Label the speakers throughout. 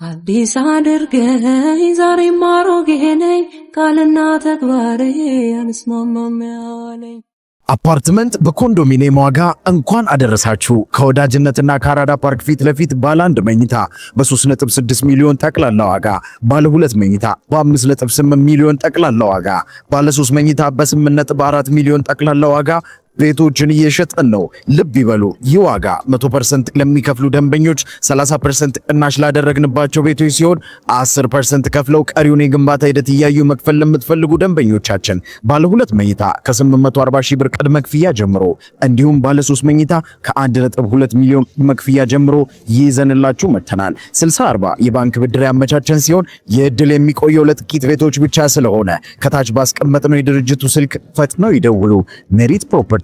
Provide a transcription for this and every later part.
Speaker 1: አዲስ አድርገኝ ዛሬም አሮጌ ነኝ ቃልና ተግባሬ አንስማማም ያለኝ
Speaker 2: አፓርትመንት በኮንዶሚኒየም ዋጋ እንኳን አደረሳችሁ። ከወዳጅነትና ከአራዳ ፓርክ ፊት ለፊት ባለ 1 መኝታ በ3.6 ሚሊዮን ጠቅላላ ዋጋ፣ ባለ 2 መኝታ በ5.8 ሚሊዮን ጠቅላላ ዋጋ፣ ባለ 3 መኝታ በ8.4 ሚሊዮን ጠቅላላ ዋጋ ቤቶችን እየሸጠን ነው። ልብ ይበሉ፣ ይህ ዋጋ 100% ለሚከፍሉ ደንበኞች 30% ቅናሽ ላደረግንባቸው ቤቶች ሲሆን 10% ከፍለው ቀሪውን የግንባታ ሂደት እያዩ መክፈል ለምትፈልጉ ደንበኞቻችን ባለ 2 መኝታ ከ840 ሺህ ብር ቅድመ ክፍያ ጀምሮ እንዲሁም ባለ 3 መኝታ ከ1.2 ሚሊዮን ቅድመ ክፍያ ጀምሮ ይዘንላችሁ መጥተናል። 60/40 የባንክ ብድር ያመቻቸን ሲሆን የእድል የሚቆየው ለጥቂት ቤቶች ብቻ ስለሆነ ከታች ባስቀመጥነው የድርጅቱ ስልክ ፈጥነው ይደውሉ። ሜሪት ፕሮፐርቲ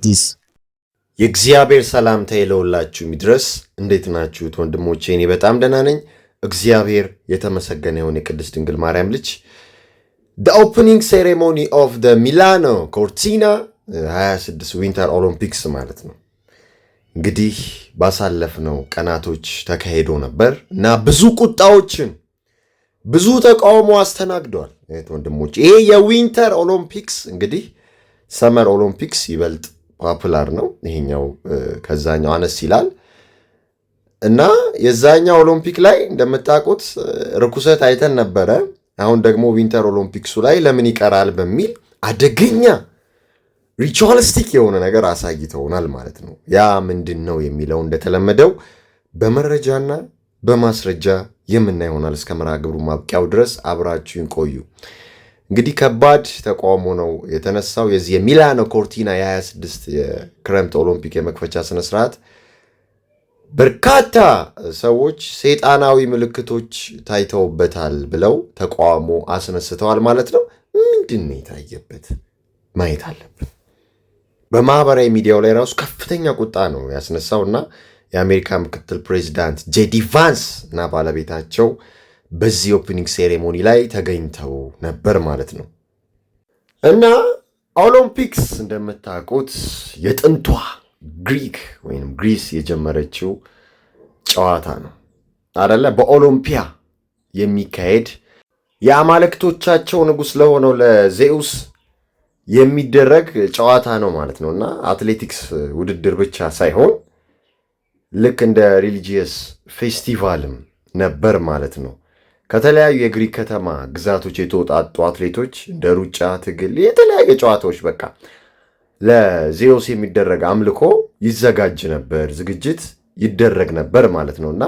Speaker 3: የእግዚአብሔር ሰላምታ ይለውላችሁ ይድረስ። እንዴት ናችሁት ወንድሞቼ? እኔ በጣም ደህና ነኝ። እግዚአብሔር የተመሰገነ ይሁን። የቅድስት ድንግል ማርያም ልጅ the opening ceremony of the Milano Cortina 26 ዊንተር ኦሎምፒክስ ማለት ነው እንግዲህ ባሳለፍነው ቀናቶች ተካሂዶ ነበር እና ብዙ ቁጣዎችን ብዙ ተቃውሞ አስተናግዷል። ወንድሞቼ ይሄ የዊንተር ኦሎምፒክስ እንግዲህ ሰመር ኦሎምፒክስ ይበልጥ ፖፑላር ነው። ይሄኛው ከዛኛው አነስ ይላል እና የዛኛው ኦሎምፒክ ላይ እንደምታውቁት ርኩሰት አይተን ነበረ። አሁን ደግሞ ዊንተር ኦሎምፒክሱ ላይ ለምን ይቀራል በሚል አደገኛ ሪቹዋሊስቲክ የሆነ ነገር አሳይተውናል ማለት ነው። ያ ምንድነው የሚለው እንደተለመደው በመረጃና በማስረጃ የምናየው ይሆናል። እስከ መርሃ ግብሩ ማብቂያው ድረስ አብራችሁን ቆዩ። እንግዲህ ከባድ ተቃውሞ ነው የተነሳው። የዚህ የሚላኖ ኮርቲና የ26 የክረምት ኦሎምፒክ የመክፈቻ ስነ ስርዓት በርካታ ሰዎች ሰይጣናዊ ምልክቶች ታይተውበታል ብለው ተቃውሞ አስነስተዋል ማለት ነው። ምንድነው የታየበት ማየት አለብን። በማህበራዊ ሚዲያው ላይ ራሱ ከፍተኛ ቁጣ ነው ያስነሳውና የአሜሪካ ምክትል ፕሬዚዳንት ጄዲ ቫንስ እና ባለቤታቸው በዚህ ኦፕኒንግ ሴሬሞኒ ላይ ተገኝተው ነበር ማለት ነው። እና ኦሎምፒክስ እንደምታውቁት የጥንቷ ግሪክ ወይም ግሪስ የጀመረችው ጨዋታ ነው አይደለ? በኦሎምፒያ የሚካሄድ የአማልክቶቻቸው ንጉሥ ለሆነው ለዜኡስ የሚደረግ ጨዋታ ነው ማለት ነው። እና አትሌቲክስ ውድድር ብቻ ሳይሆን ልክ እንደ ሪሊጂየስ ፌስቲቫልም ነበር ማለት ነው። ከተለያዩ የግሪክ ከተማ ግዛቶች የተወጣጡ አትሌቶች እንደ ሩጫ፣ ትግል፣ የተለያየ ጨዋታዎች በቃ ለዜውስ የሚደረግ አምልኮ ይዘጋጅ ነበር፣ ዝግጅት ይደረግ ነበር ማለት ነውና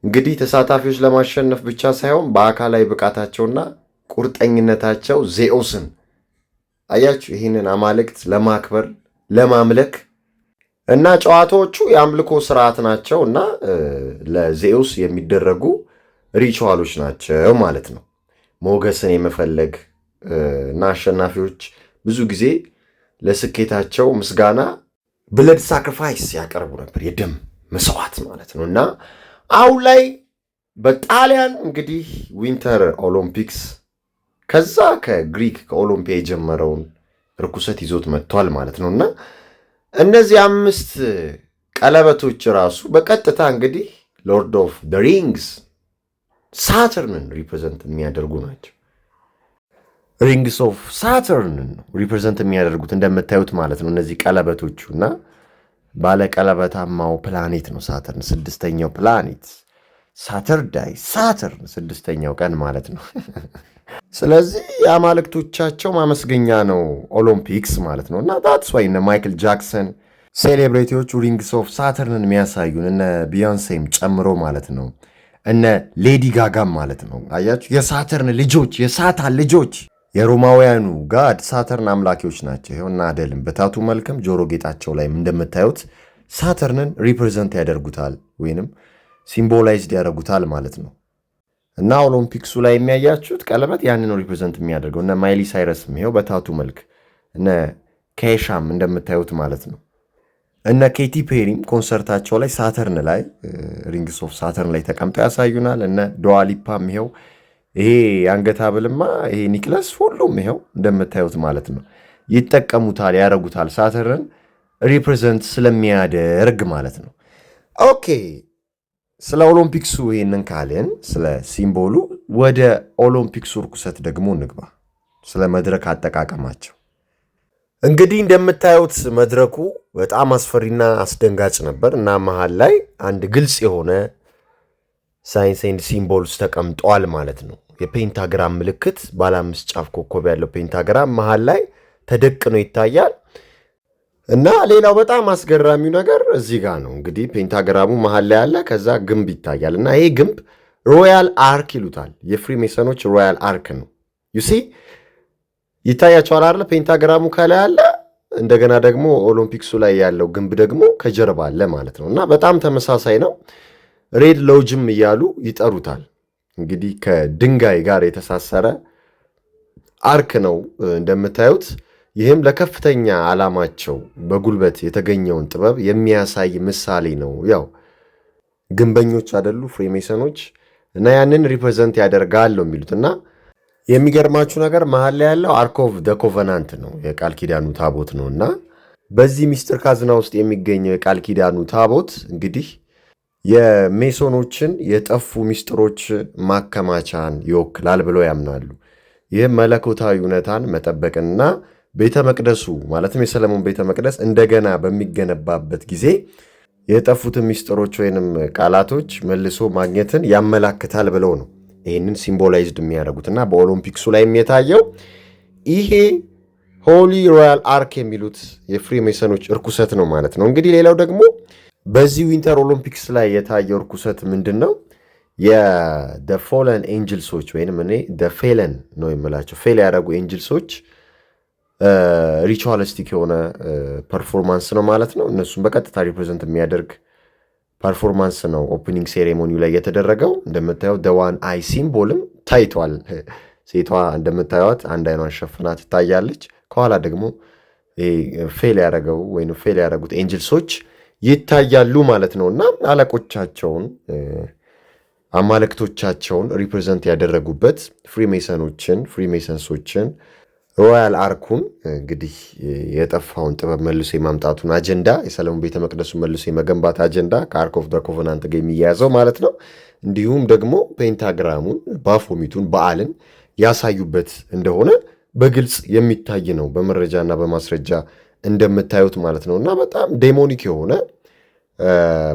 Speaker 3: እንግዲህ ተሳታፊዎች ለማሸነፍ ብቻ ሳይሆን በአካላዊ ብቃታቸውና ቁርጠኝነታቸው ዜኡስን አያችሁ ይህንን አማልክት ለማክበር ለማምለክ እና ጨዋታዎቹ የአምልኮ ስርዓት ናቸው እና ለዜኡስ የሚደረጉ ሪቹዋሎች ናቸው ማለት ነው። ሞገስን የመፈለግ እና አሸናፊዎች ብዙ ጊዜ ለስኬታቸው ምስጋና ብለድ ሳክሪፋይስ ያቀርቡ ነበር፣ የደም መስዋዕት ማለት ነው። እና አሁን ላይ በጣሊያን እንግዲህ ዊንተር ኦሎምፒክስ ከዛ ከግሪክ ከኦሎምፒያ የጀመረውን ርኩሰት ይዞት መጥቷል ማለት ነው። እና እነዚህ 5 ቀለበቶች ራሱ በቀጥታ እንግዲህ ሎርድ ኦፍ ዘ ሪንግስ ሳተርንን ሪፕሬዘንት የሚያደርጉ ናቸው። ሪንግስ ኦፍ ሳተርንን ሪፕሬዘንት የሚያደርጉት እንደምታዩት ማለት ነው እነዚህ ቀለበቶቹ። እና ባለ ቀለበታማው ፕላኔት ነው ሳተርን፣ 6ኛው ፕላኔት ሳተርዳይ፣ ሳተርን 6ኛው ቀን ማለት ነው። ስለዚህ የአማልክቶቻቸው ማመስገኛ ነው ኦሎምፒክስ ማለት ነው። እና ታትስ ዋይ እነ ማይክል ጃክሰን ሴሌብሬቲዎቹ ሪንግስ ኦፍ ሳተርንን የሚያሳዩን እነ ቢዮንሴም ጨምሮ ማለት ነው፣ እነ ሌዲ ጋጋም ማለት ነው። አያችሁ የሳተርን ልጆች፣ የሳታን ልጆች የሮማውያኑ ጋድ ሳተርን አምላኪዎች ናቸው። ይኸውና አደልም በታቱ መልክም ጆሮ ጌጣቸው ላይም እንደምታዩት ሳተርንን ሪፕሬዘንት ያደርጉታል ወይንም ሲምቦላይዝድ ያደርጉታል ማለት ነው። እና ኦሎምፒክሱ ላይ የሚያያችሁት ቀለበት ያንን ነው ሪፕሬዘንት የሚያደርገው። እነ ማይሊ ሳይረስም ይኸው በታቱ መልክ፣ እነ ኬሻም እንደምታዩት ማለት ነው። እነ ኬቲ ፔሪም ኮንሰርታቸው ላይ ሳተርን ላይ ሪንግስ ኦፍ ሳተርን ላይ ተቀምጠው ያሳዩናል። እነ ዶዋሊፓም ይኸው ይሄ አንገት ሐብልማ ይሄ ኒክለስ ሁሉም ይኸው እንደምታዩት ማለት ነው ይጠቀሙታል፣ ያረጉታል ሳተርን ሪፕሬዘንት ስለሚያደርግ ማለት ነው። ኦኬ ስለ ኦሎምፒክሱ ይህንን ካልን ስለ ሲምቦሉ ወደ ኦሎምፒክሱ ርኩሰት ደግሞ እንግባ። ስለ መድረክ አጠቃቀማቸው እንግዲህ እንደምታዩት መድረኩ በጣም አስፈሪና አስደንጋጭ ነበር እና መሃል ላይ አንድ ግልጽ የሆነ ሳይንስ ኤንድ ሲምቦልስ ተቀምጧል ማለት ነው። የፔንታግራም ምልክት ባለ 5 ጫፍ ኮከብ ያለው ፔንታግራም መሃል ላይ ተደቅኖ ይታያል እና ሌላው በጣም አስገራሚው ነገር እዚህ ጋር ነው። እንግዲህ ፔንታግራሙ መሃል ላይ ያለ ከዛ ግንብ ይታያል እና ይሄ ግንብ ሮያል አርክ ይሉታል። የፍሪሜሰኖች ሮያል አርክ ነው። ዩሲ ይታያቸዋል አይደል? ፔንታግራሙ ከላይ አለ፣ እንደገና ደግሞ ኦሎምፒክሱ ላይ ያለው ግንብ ደግሞ ከጀርባ አለ ማለት ነው እና በጣም ተመሳሳይ ነው። ሬድ ሎጅም እያሉ ይጠሩታል። እንግዲህ ከድንጋይ ጋር የተሳሰረ አርክ ነው እንደምታዩት። ይህም ለከፍተኛ ዓላማቸው በጉልበት የተገኘውን ጥበብ የሚያሳይ ምሳሌ ነው። ያው ግንበኞች አይደሉ ፍሪሜሰኖች እና ያንን ሪፕሬዘንት ያደርጋል ነው የሚሉት እና የሚገርማችሁ ነገር መሀል ላይ ያለው አርክ ኦፍ ደ ኮቨናንት ነው፣ የቃል ኪዳኑ ታቦት ነው እና በዚህ ሚስጥር ካዝና ውስጥ የሚገኘው የቃል ኪዳኑ ታቦት እንግዲህ የሜሶኖችን የጠፉ ሚስጥሮች ማከማቻን ይወክላል ብለው ያምናሉ። ይህም መለኮታዊ እውነታን መጠበቅንና ቤተ መቅደሱ ማለትም የሰለሞን ቤተ መቅደስ እንደገና በሚገነባበት ጊዜ የጠፉትን ሚስጥሮች ወይንም ቃላቶች መልሶ ማግኘትን ያመላክታል ብለው ነው ይህንን ሲምቦላይዝድ የሚያደርጉትና በኦሎምፒክሱ ላይ የታየው ይሄ ሆሊ ሮያል አርክ የሚሉት የፍሪሜሰኖች እርኩሰት ነው ማለት ነው። እንግዲህ ሌላው ደግሞ በዚህ ዊንተር ኦሎምፒክስ ላይ የታየው እርኩሰት ምንድን ነው? የፎለን ኤንጅልሶች ወይም እኔ ፌለን ነው የምላቸው ፌል ያደረጉ ኤንጅልሶች ሪቹዋሊስቲክ የሆነ ፐርፎርማንስ ነው ማለት ነው። እነሱም በቀጥታ ሪፕሬዘንት የሚያደርግ ፐርፎርማንስ ነው ኦፕኒንግ ሴሬሞኒው ላይ የተደረገው። እንደምታየው ደዋን አይ ሲምቦልም ታይቷል። ሴቷ እንደምታዩት አንድ አይኗን ሸፍና ትታያለች። ከኋላ ደግሞ ፌል ያደረገው ወይም ፌል ያደረጉት ኤንጅልሶች ይታያሉ ማለት ነው እና አለቆቻቸውን አማልክቶቻቸውን ሪፕሬዘንት ያደረጉበት ፍሪሜሰንሶችን ሮያል አርኩን እንግዲህ የጠፋውን ጥበብ መልሶ የማምጣቱን አጀንዳ የሰለሞን ቤተ መቅደሱ መልሶ የመገንባት አጀንዳ ከአርክ ኦፍ ደ ኮቨናንት ጋር የሚያያዘው ማለት ነው። እንዲሁም ደግሞ ፔንታግራሙን ባፎሚቱን በዓልን ያሳዩበት እንደሆነ በግልጽ የሚታይ ነው በመረጃና በማስረጃ እንደምታዩት ማለት ነው እና በጣም ዴሞኒክ የሆነ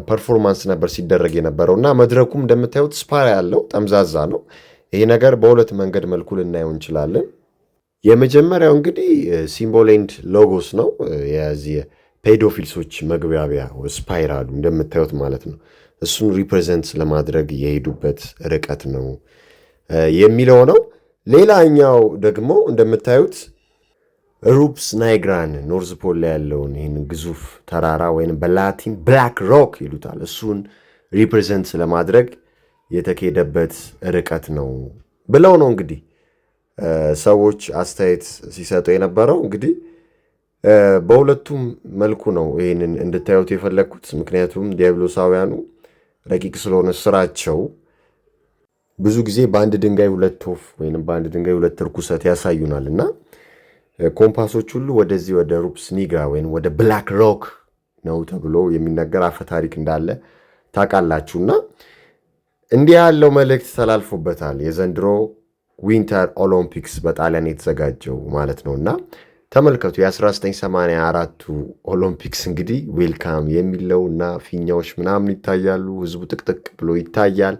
Speaker 3: ፐርፎርማንስ ነበር ሲደረግ የነበረው እና መድረኩም እንደምታዩት ስፓር ያለው ጠምዛዛ ነው። ይሄ ነገር በሁለት መንገድ መልኩ ልናየው እንችላለን። የመጀመሪያው እንግዲህ ሲምቦል ኤንድ ሎጎስ ነው። የዚህ ፔዶፊልሶች መግባቢያ ስፓይራሉ እንደምታዩት ማለት ነው። እሱን ሪፕሬዘንት ለማድረግ የሄዱበት ርቀት ነው የሚለው ነው። ሌላኛው ደግሞ እንደምታዩት ሩፕስ ናይግራን ኖርዝ ፖል ላይ ያለውን ይህን ግዙፍ ተራራ ወይም በላቲን ብላክ ሮክ ይሉታል። እሱን ሪፕሬዘንት ለማድረግ የተካሄደበት ርቀት ነው ብለው ነው እንግዲህ ሰዎች አስተያየት ሲሰጡ የነበረው። እንግዲህ በሁለቱም መልኩ ነው ይህንን እንድታዩት የፈለግኩት። ምክንያቱም ዲያብሎሳውያኑ ረቂቅ ስለሆነ ስራቸው ብዙ ጊዜ በአንድ ድንጋይ ሁለት ወፍ ወይም በአንድ ድንጋይ ሁለት ርኩሰት ያሳዩናል እና ኮምፓሶች ሁሉ ወደዚህ ወደ ሩፕስ ኒግራ ወይም ወደ ብላክ ሮክ ነው ተብሎ የሚነገር አፈ ታሪክ እንዳለ ታውቃላችሁና እንዲህ ያለው መልእክት ተላልፎበታል። የዘንድሮ ዊንተር ኦሎምፒክስ በጣሊያን የተዘጋጀው ማለት ነው እና ተመልከቱ የ1984ቱ ኦሎምፒክስ እንግዲህ ዌልካም የሚለው እና ፊኛዎች ምናምን ይታያሉ። ህዝቡ ጥቅጥቅ ብሎ ይታያል።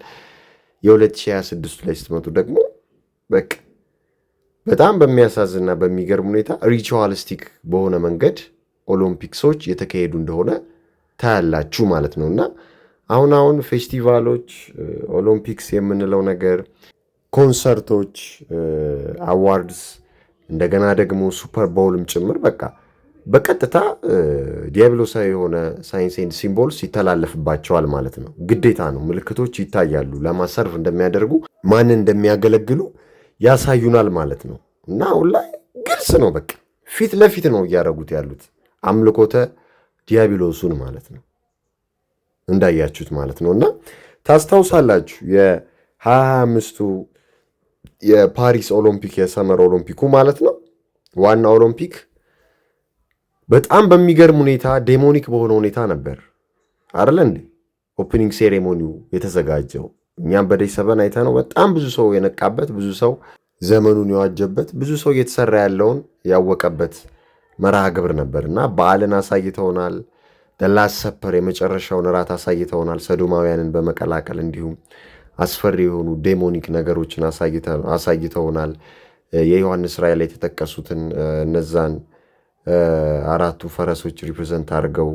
Speaker 3: የ2026 ላይ ስትመጡ ደግሞ በቃ በጣም በሚያሳዝንና በሚገርም ሁኔታ ሪቹዋሊስቲክ በሆነ መንገድ ኦሎምፒክሶች የተካሄዱ እንደሆነ ታያላችሁ ማለት ነው እና አሁን ፌስቲቫሎች ኦሎምፒክስ የምንለው ነገር ኮንሰርቶች፣ አዋርድስ እንደገና ደግሞ ሱፐር ቦውልም ጭምር በቃ በቀጥታ ዲያብሎሳዊ የሆነ ሳይንስ ኤንድ ሲምቦልስ ይተላለፍባቸዋል ማለት ነው። ግዴታ ነው። ምልክቶች ይታያሉ። ለማሰርፍ እንደሚያደርጉ ማንን እንደሚያገለግሉ ያሳዩናል ማለት ነው እና አሁን ላይ ግልጽ ነው። በቃ ፊት ለፊት ነው እያደረጉት ያሉት አምልኮተ ዲያብሎሱን ማለት ነው እንዳያችሁት ማለት ነው እና ታስታውሳላችሁ የ25ቱ የፓሪስ ኦሎምፒክ የሰመር ኦሎምፒኩ ማለት ነው ዋና ኦሎምፒክ በጣም በሚገርም ሁኔታ ዴሞኒክ በሆነ ሁኔታ ነበር አይደል እንዴ? ኦፕኒንግ ሴሬሞኒው የተዘጋጀው። እኛም በዴይ 7 አይተነው በጣም ብዙ ሰው የነቃበት፣ ብዙ ሰው ዘመኑን የዋጀበት፣ ብዙ ሰው እየተሰራ ያለውን ያወቀበት መርሃ ግብር ነበርና በዓልን አሳይተውናል። ላስት ሰፐር የመጨረሻውን እራት አሳይተውናል። ሰዶማውያንን በመቀላቀል እንዲሁም አስፈሪ የሆኑ ዴሞኒክ ነገሮችን አሳይተውናል። የዮሐንስ ራእይ ላይ የተጠቀሱትን እነዛን አራቱ ፈረሶች ሪፕሬዘንት አድርገው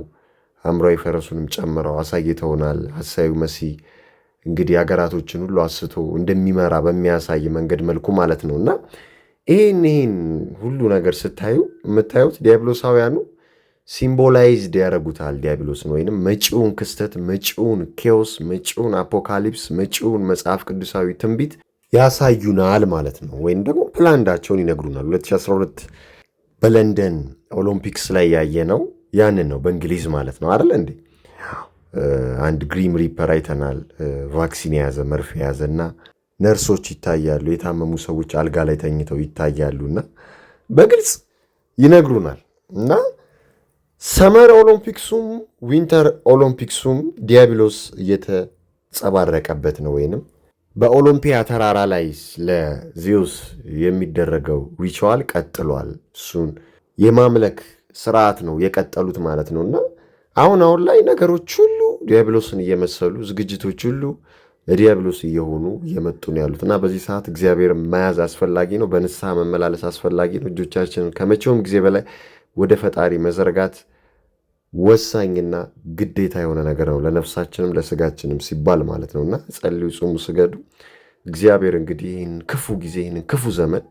Speaker 3: ሐምራዊ ፈረሱንም ጨምረው አሳይተውናል። ሐሳዩ መሲህ እንግዲህ ሀገራቶችን ሁሉ አስቶ እንደሚመራ በሚያሳይ መንገድ መልኩ ማለት ነው። እና ይህን ሁሉ ነገር ስታዩ የምታዩት ዲያብሎሳውያኑ ሲምቦላይዝድ ያደረጉታል ዲያብሎስን፣ ወይንም መጪውን ክስተት፣ መጪውን ኬዎስ፣ መጪውን አፖካሊፕስ፣ መጪውን መጽሐፍ ቅዱሳዊ ትንቢት ያሳዩናል ማለት ነው። ወይም ደግሞ ፕላንዳቸውን ይነግሩናል። 2012 በለንደን ኦሎምፒክስ ላይ ያየነው ያንን ነው፣ በእንግሊዝ ማለት ነው አይደል እንዴ? አንድ ግሪም ሪፐር አይተናል። ቫክሲን የያዘ መርፌ የያዘና ነርሶች ይታያሉ። የታመሙ ሰዎች አልጋ ላይ ተኝተው ይታያሉና በግልጽ ይነግሩናል። እና ሰመር ኦሎምፒክሱም ዊንተር ኦሎምፒክሱም ዲያብሎስ እየተጸባረቀበት ነው። ወይንም በኦሎምፒያ ተራራ ላይ ለዚዮስ የሚደረገው ሪቹዋል ቀጥሏል። እሱን የማምለክ ስርዓት ነው የቀጠሉት ማለት ነውና አሁን ላይ ነገሮች ሁሉ ዲያብሎስን እየመሰሉ ዝግጅቶች ሁሉ ለዲያብሎስ እየሆኑ እየመጡ ነው ያሉት እና በዚህ ሰዓት እግዚአብሔር መያዝ አስፈላጊ ነው። በንስሐ መመላለስ አስፈላጊ ነው። እጆቻችንን ከመቼውም ጊዜ በላይ ወደ ፈጣሪ መዘርጋት ወሳኝና ግዴታ የሆነ ነገር ነው፣ ለነፍሳችንም ለስጋችንም ሲባል ማለት ነውና ጸልዩ፣ ጹሙ፣ ስገዱ። እግዚአብሔር እንግዲህ ይህን ክፉ ጊዜ ይህን ክፉ ዘመን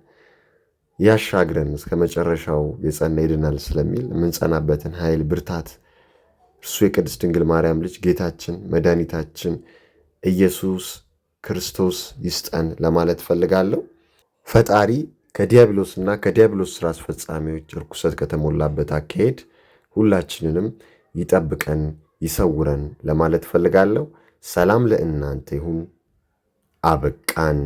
Speaker 3: ያሻግረን እስከ መጨረሻው የጸና ይድናል ስለሚል የምንጸናበትን ኃይል ብርታት እርሱ የቅድስት ድንግል ማርያም ልጅ ጌታችን መድኃኒታችን ኢየሱስ ክርስቶስ ይስጠን ለማለት ፈልጋለሁ። ፈጣሪ ከዲያብሎስና ከዲያብሎስ ስራ አስፈጻሚዎች ርኩሰት ከተሞላበት አካሄድ ሁላችንንም ይጠብቀን ይሰውረን ለማለት ፈልጋለሁ። ሰላም ለእናንተ ይሁን። አበቃን።